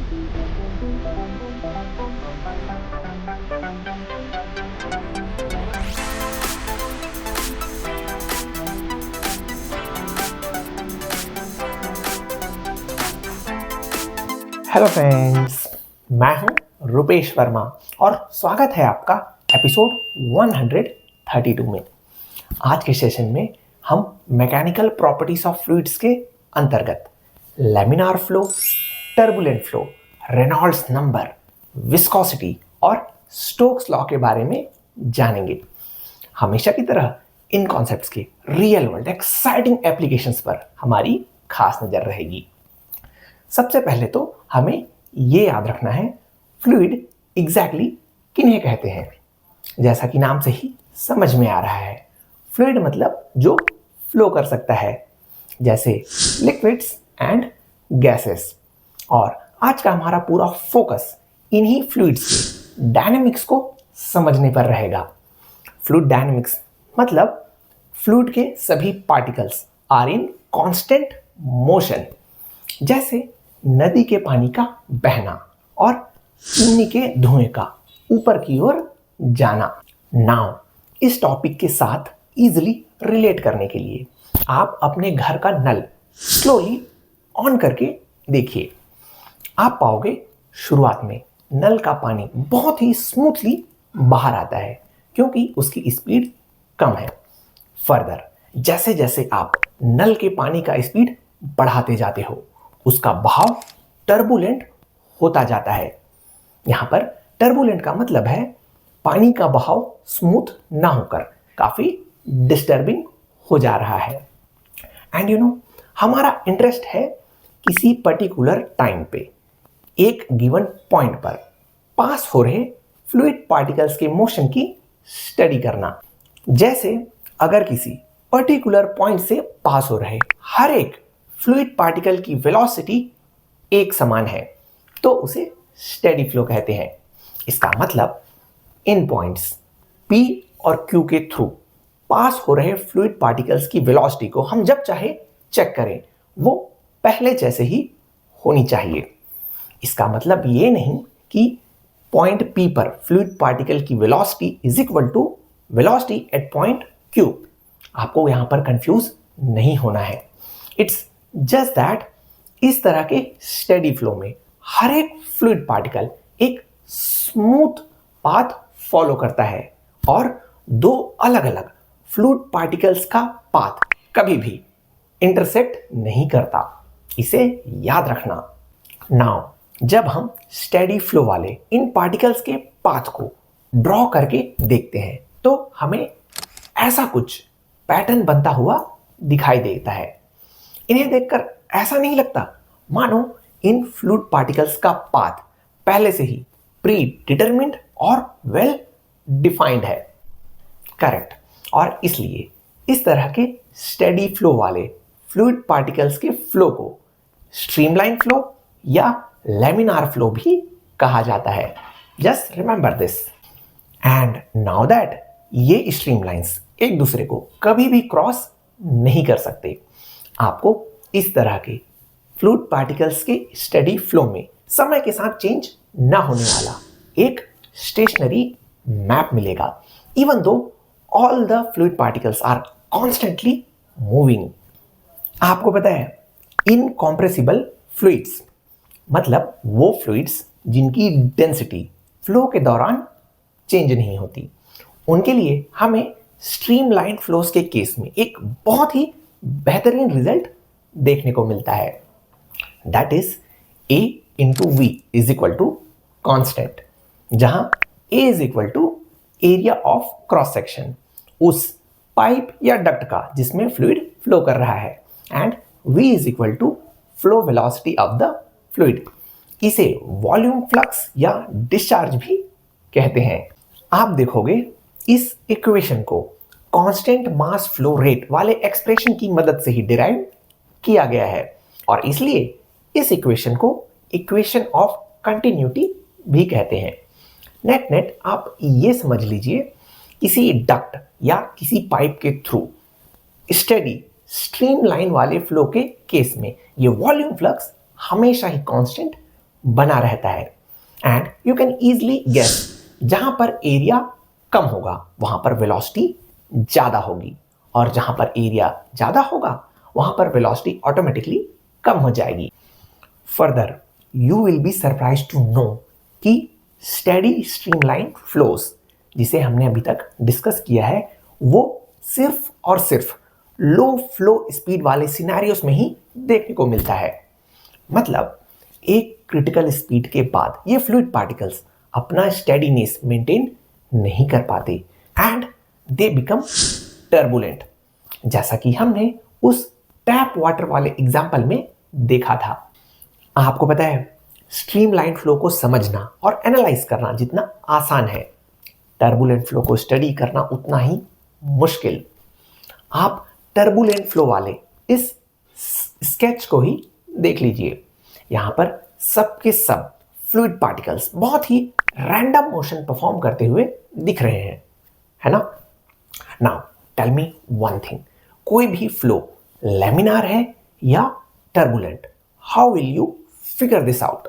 Hello friends, मैं हूं रुपेश वर्मा और स्वागत है आपका एपिसोड 132 में। आज के सेशन में हम मैकेनिकल प्रॉपर्टीज ऑफ फ्लूइड्स के अंतर्गत laminar flow, turbulent flow, Reynolds number, viscosity और स्टोक्स लॉ के बारे में जानेंगे। हमेशा की तरह इन कॉन्सेप्ट्स के रियल वर्ल्ड एक्साइटिंग एप्लीकेशंस पर हमारी खास नजर रहेगी। सबसे पहले तो हमें ये याद रखना है फ्लूइड एग्जैक्टली किन्हें कहते हैं। जैसा कि नाम से ही समझ में आ रहा है, फ्लूइड मतलब जो फ्लो कर सकता है, जैसे लिक्विड्स एंड गैसेस। और आज का हमारा पूरा फोकस इन्हीं फ्लूइड्स के डायनेमिक्स को समझने पर रहेगा। फ्लूइड डायनेमिक्स मतलब फ्लूइड के सभी particles are in constant motion, जैसे नदी के पानी का बहना और चिमनी के धुएं का ऊपर की ओर जाना। नाउ इस टॉपिक के साथ इजीली रिलेट करने के लिए आप अपने घर का नल स्लोली ऑन करके देखिए। आप पाओगे शुरुआत में नल का पानी बहुत ही स्मूथली बाहर आता है क्योंकि उसकी स्पीड कम है। फर्दर जैसे जैसे आप नल के पानी का स्पीड बढ़ाते जाते हो, उसका बहाव टर्बुलेंट होता जाता है। यहां पर टर्बुलेंट का मतलब है पानी का बहाव स्मूथ ना होकर काफी डिस्टर्बिंग हो जा रहा है। एंड हमारा इंटरेस्ट है किसी पर्टिकुलर टाइम पे एक गिवन पॉइंट पर पास हो रहे फ्लूइड पार्टिकल्स के मोशन की स्टडी करना। जैसे अगर किसी पर्टिकुलर पॉइंट से पास हो रहे हर एक फ्लूइड पार्टिकल की वेलोसिटी एक समान है तो उसे स्टेडी फ्लो कहते हैं। इसका मतलब इन पॉइंट्स P और Q के थ्रू पास हो रहे फ्लूइड पार्टिकल्स की वेलोसिटी को हम जब चाहे चेक करें, वो पहले जैसे ही होनी चाहिए। इसका मतलब ये नहीं कि पॉइंट P पर फ्लूइड पार्टिकल की velocity is equal to velocity at point Q। आपको यहां पर कंफ्यूज नहीं होना है। इट्स जस्ट दैट इस तरह के स्टेडी फ्लो में हर एक फ्लूइड पार्टिकल एक स्मूथ पाथ फॉलो करता है और दो अलग अलग फ्लूइड पार्टिकल्स का पाथ कभी भी इंटरसेक्ट नहीं करता। इसे याद रखना। नाउ जब हम स्टेडी फ्लो वाले इन पार्टिकल्स के पाथ को ड्रॉ करके देखते हैं तो हमें ऐसा कुछ पैटर्न बनता हुआ दिखाई देता है। इन्हें देखकर ऐसा नहीं लगता मानो इन फ्लूइड पार्टिकल्स का पाथ पहले से ही प्री डिटरमिन्ड और वेल डिफाइंड है। करेक्ट। और इसलिए इस तरह के स्टेडी फ्लो वाले फ्लूइड पार्टिकल्स के फ्लो को स्ट्रीमलाइन फ्लो या लैमिनार फ्लो भी कहा जाता है। Just remember this. And now that ये स्ट्रीमलाइंस एक दूसरे को कभी भी क्रॉस नहीं कर सकते। आपको इस तरह के फ्लूइड पार्टिकल्स के स्टेडी फ्लो में समय के साथ चेंज ना होने वाला एक स्टेशनरी मैप मिलेगा, even though all the fluid particles are constantly moving. आपको पता है इनकॉम्प्रेसिबल फ्लूइड्स मतलब वो फ्लूइड्स जिनकी डेंसिटी फ्लो के दौरान चेंज नहीं होती, उनके लिए हमें स्ट्रीमलाइन फ्लोस के केस में एक बहुत ही बेहतरीन रिजल्ट देखने को मिलता है। That is A into V is equal to constant, जहां A is equal to area of cross section उस पाइप या डक्ट का जिसमें फ्लूइड फ्लो कर रहा है, and V is equal to flow velocity of the fluid. इसे volume flux या डिस्चार्ज भी कहते हैं। आप देखोगे इस इक्वेशन को कांस्टेंट मास फ्लो रेट वाले एक्सप्रेशन की मदद से ही डिराइव किया गया है और इसलिए इस इक्वेशन को इक्वेशन ऑफ कंटिन्यूटी भी कहते हैं। नेट नेट आप ये समझ लीजिए, किसी डक्ट या किसी पाइप के थ्रू स्टेडी स्ट्रीमलाइन वाले फ्लो के केस में ये वॉल्यूम फ्लक्स हमेशा ही कांस्टेंट बना रहता है and you can easily guess जहां पर एरिया कम होगा वहां पर वेलोसिटी ज्यादा होगी और जहां पर एरिया ज्यादा होगा वहां पर वेलोसिटी ऑटोमेटिकली कम हो जाएगी। Further you will be surprise to know कि स्टेडी स्ट्रीमलाइन फ्लोज जिसे हमने अभी तक डिस्कस किया है वो सिर्फ और सिर्फ लो फ्लो स्पीड वाले सिनेरियोस में ही देखने को मिलता है। मतलब एक क्रिटिकल स्पीड के बाद ये फ्लूइड पार्टिकल्स अपना स्टेडीनेस मेंटेन नहीं कर पाते एंड दे बिकम टर्बुलेंट, जैसा कि हमने उस टैप वाटर वाले एग्जाम्पल में देखा था। आपको पता है स्ट्रीमलाइन फ्लो को समझना और एनालाइज करना जितना आसान है, टर्बुलेंट फ्लो को स्टडी करना उतना ही मुश्किल। आप टर्बुलेंट फ्लो वाले इस स्केच को ही देख लीजिए। यहां पर सबके सब फ्लूइड पार्टिकल्स बहुत ही रैंडम मोशन परफॉर्म करते हुए दिख रहे हैं, है ना। Now tell me one thing, कोई भी फ्लो लैमिनार है या turbulent, how will you figure this out?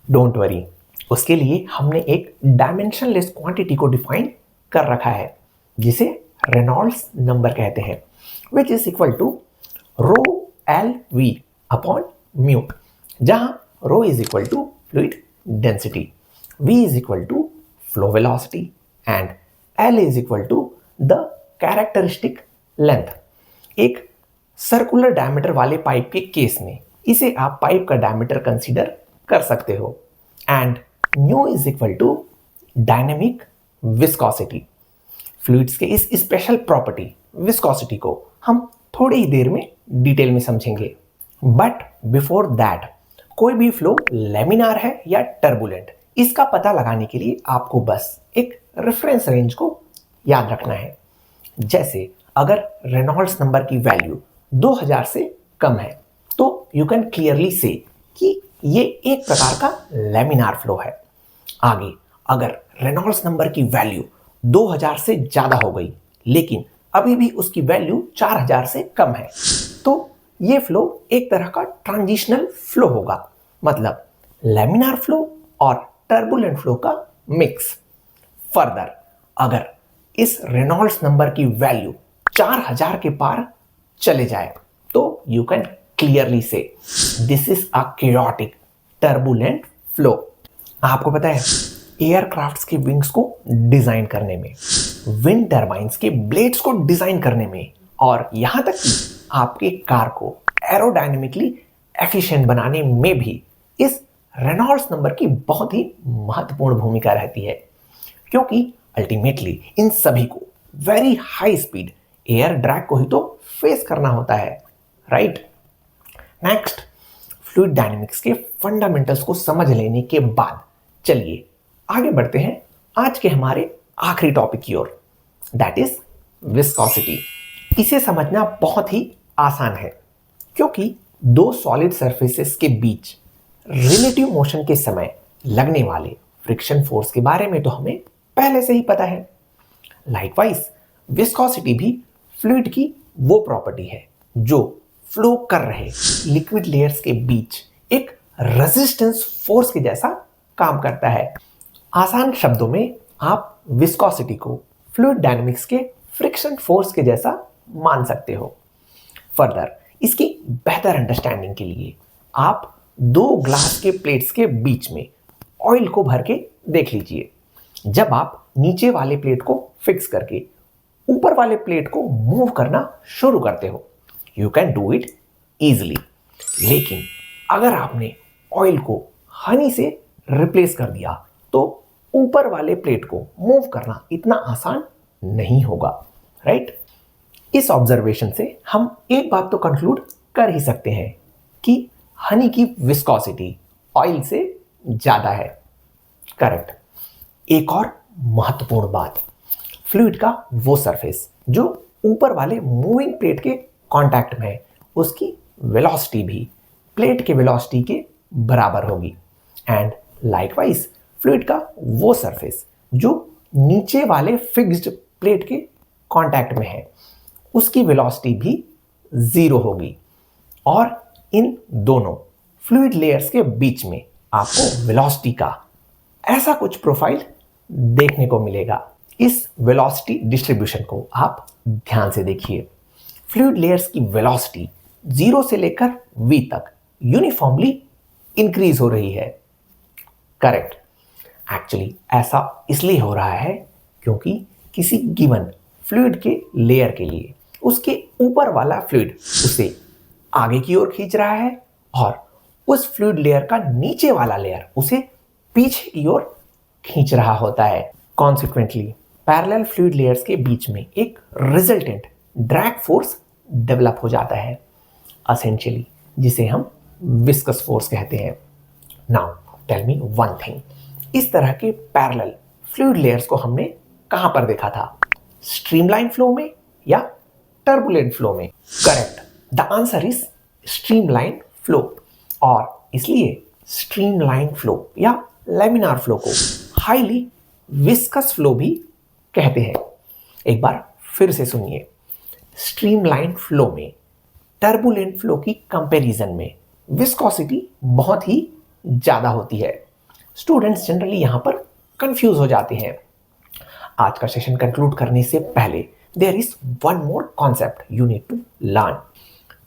Don't worry, उसके लिए हमने एक डायमेंशनलेस क्वांटिटी को डिफाइन कर रखा है जिसे रेनॉल्ड्स नंबर कहते हैं, which is equal to rho L V upon mu, जहां rho is equal to fluid density, V is equal to flow velocity and L is equal to the characteristic length. एक circular diameter वाले pipe के case में इसे आप pipe का diameter consider कर सकते हो and mu is equal to dynamic viscosity. Fluids के इस स्पेशल प्रॉपर्टी विस्कोसिटी को हम थोड़ी ही देर में डिटेल में समझेंगे, बट बिफोर दैट कोई भी फ्लो लैमिनार है या टर्बुलेंट, इसका पता लगाने के लिए आपको बस एक रेफरेंस रेंज को याद रखना है। जैसे अगर रेनॉल्ड्स नंबर की वैल्यू 2000 से कम है तो यू कैन क्लियरली से कि ये एक प्रकार का लैमिनार फ्लो है। आगे अगर रेनॉल्ड्स नंबर की वैल्यू 2000 से ज्यादा हो गई लेकिन अभी भी उसकी वैल्यू 4000 से कम है तो ये फ्लो एक तरह का ट्रांजिशनल फ्लो होगा, मतलब लैमिनार फ्लो और टर्बुलेंट फ्लो का मिक्स। फर्दर अगर इस रेनॉल्ड्स नंबर की वैल्यू 4000 के पार चले जाए तो यू कैन क्लियरली से this is a chaotic turbulent flow. आपको पता है एयरक्राफ्ट्स के विंग्स को डिजाइन करने में, विंड टर्बाइंस के ब्लेड्स को डिजाइन करने में और यहां तक कि आपके कार को एरोडायनेमिकली एफिशिएंट बनाने में भी इस रेनॉल्ड्स नंबर की बहुत ही महत्वपूर्ण भूमिका रहती है, क्योंकि अल्टीमेटली इन सभी को very high speed air drag को ही तो फेस करना होता है, राइट। नेक्स्ट, फ्लूइड डायनेमिक्स के फंडामेंटल्स को समझ लेने के बाद चलिए आगे बढ़ते हैं आज के हमारे आखिरी टॉपिक की ओर, दैट इज विस्कोसिटी। इसे समझना बहुत ही आसान है क्योंकि दो सॉलिड सरफेसेस के बीच रिलेटिव मोशन के समय लगने वाले फ्रिक्शन फोर्स के बारे में तो हमें पहले से ही पता है। लाइकवाइज विस्कोसिटी भी फ्लूइड की वो प्रॉपर्टी है जो फ्लो कर रहे लिक्विड लेयर्स के बीच एक रेजिस्टेंस फोर्स के जैसा काम करता है। आसान शब्दों में आप विस्कोसिटी को फ्लूइड डायनेमिक्स के फ्रिक्शन फोर्स के जैसा मान सकते हो। फर्दर इसकी बेहतर अंडरस्टैंडिंग के लिए आप दो ग्लास के प्लेट्स के बीच में ऑयल को भर के देख लीजिए। जब आप नीचे वाले प्लेट को फिक्स करके ऊपर वाले प्लेट को मूव करना शुरू करते हो, you can do it easily. लेकिन अगर आपने ऑयल को हनी से रिप्लेस कर दिया तो ऊपर वाले प्लेट को मूव करना इतना आसान नहीं होगा, राइट। इस ऑब्जर्वेशन से हम एक बात तो कंक्लूड कर ही सकते हैं कि हनी की विस्कोसिटी ऑयल से ज्यादा है, करेक्ट। एक और महत्वपूर्ण बात, फ्लूइड का वो सरफेस जो ऊपर वाले मूविंग प्लेट के कांटेक्ट में है उसकी वेलोसिटी भी प्लेट के वेलोसिटी के बराबर होगी एंड लाइकवाइज फ्लूइड का वो सरफेस जो नीचे वाले फिक्स्ड प्लेट के कांटेक्ट में है उसकी वेलोसिटी भी 0 होगी और इन दोनों फ्लूइड लेयर्स के बीच में आपको वेलोसिटी का ऐसा कुछ प्रोफाइल देखने को मिलेगा। इस वेलोसिटी डिस्ट्रीब्यूशन को आप ध्यान से देखिए। फ्लूइड लेयर्स की वेलोसिटी 0 से लेकर v तक यूनिफॉर्मली इंक्रीज हो रही है। करेक्ट। एक्चुअली ऐसा इसलिए हो रहा है क्योंकि किसी गिवन फ्लूइड के लेयर के लिए उसके ऊपर वाला फ्लूइड उसे आगे की ओर खींच रहा है और उस फ्लूइड लेयर का नीचे वाला लेयर उसे पीछे की ओर खींच रहा होता है। कॉन्सिक्वेंटली पैरेलल फ्लूइड लेयर्स के बीच में एक रिजल्टेंट ड्रैग फोर्स डेवलप हो जाता है, एसेंशियली जिसे हम विस्कस फोर्स कहते हैं। Now tell me one thing, इस तरह के पैरेलल फ्लूइड लेयर्स को हमने कहां पर देखा था? स्ट्रीमलाइन फ्लो में या टर्बुलेंट फ्लो में? Correct, the answer is streamline flow. और इसलिए स्ट्रीमलाइन फ्लो या लैमिनार फ्लो को हाईली विस्कस फ्लो भी कहते हैं। एक बार फिर से सुनिए, स्ट्रीमलाइन फ्लो में टर्बुलेंट फ्लो की कंपैरिजन में विस्कोसिटी बहुत ही ज्यादा होती है। स्टूडेंट्स जनरली यहां पर कंफ्यूज हो जाते हैं। आज का सेशन कंक्लूड करने से पहले there is one more concept you need to learn.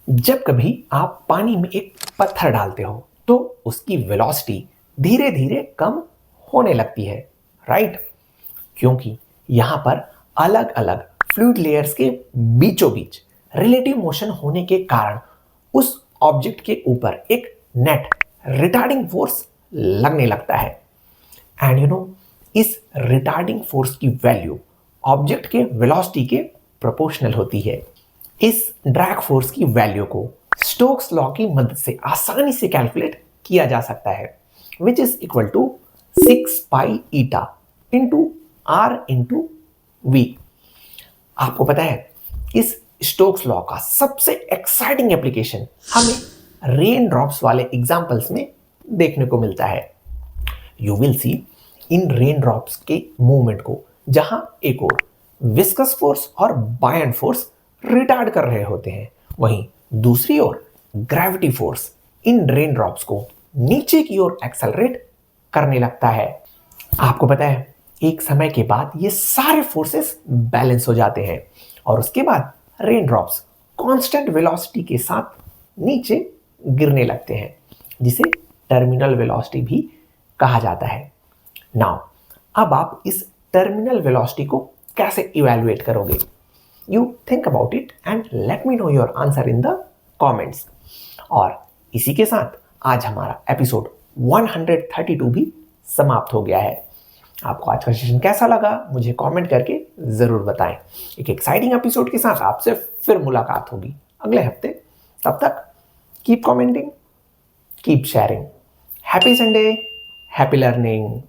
जब कभी आप पानी में एक पत्थर डालते हो तो उसकी वेलोसिटी धीरे धीरे कम होने लगती है, राइट? क्योंकि यहां पर अलग अलग फ्लूइड लेयर्स के बीचों बीच रिलेटिव मोशन होने के कारण उस ऑब्जेक्ट के ऊपर एक नेट रिटार्डिंग फोर्स लगने लगता है। एंड यू नो, इस रिटार्डिंग फोर्स की वैल्यू ऑब्जेक्ट के वेलोसिटी के प्रोपोर्शनल होती है। इस ड्रैग फोर्स की वैल्यू को स्टोक्स लॉ की मदद से आसानी से कैलकुलेट किया जा सकता है, which is equal to 6 pi eta into R into V. आपको पता है, इस स्टोक्स लॉ का सबसे एक्साइटिंग एप्लीकेशन हमें रेन ड्रॉप्स वाले एग्जाम्पल्स में देखने को मिलता है। यू विल सी इन रेन ड्रॉप्स के मूवमेंट को जहां एक और विस्कस फोर्स और बायन फोर्स रिटार्ड कर रहे होते हैं, वहीं दूसरी ओर ग्रेविटी फोर्स इन रेन ड्रॉप्स को नीचे की ओर एक्सेलरेट करने लगता है। आपको पता है, एक समय के बाद ये सारे फोर्सेस बैलेंस हो जाते हैं और उसके बाद रेन ड्रॉप्स कांस्टेंट वेलोसिटी के साथ नीचे गिरने लगते हैं, जिसे टर्मिनल वेलोसिटी भी कहा जाता है। नाउ अब आप इस टर्मिनल वेलोसिटी को कैसे इवैल्यूएट करोगे? You think about it and let me know your answer in the comments. और इसी के साथ आज हमारा एपिसोड 132 भी समाप्त हो गया है। आपको आज का सेशन कैसा लगा मुझे कमेंट करके जरूर बताएं। एक एक्साइटिंग एपिसोड के साथ आपसे फिर मुलाकात होगी अगले हफ्ते। तब तक keep commenting, keep sharing. Happy Sunday, happy learning.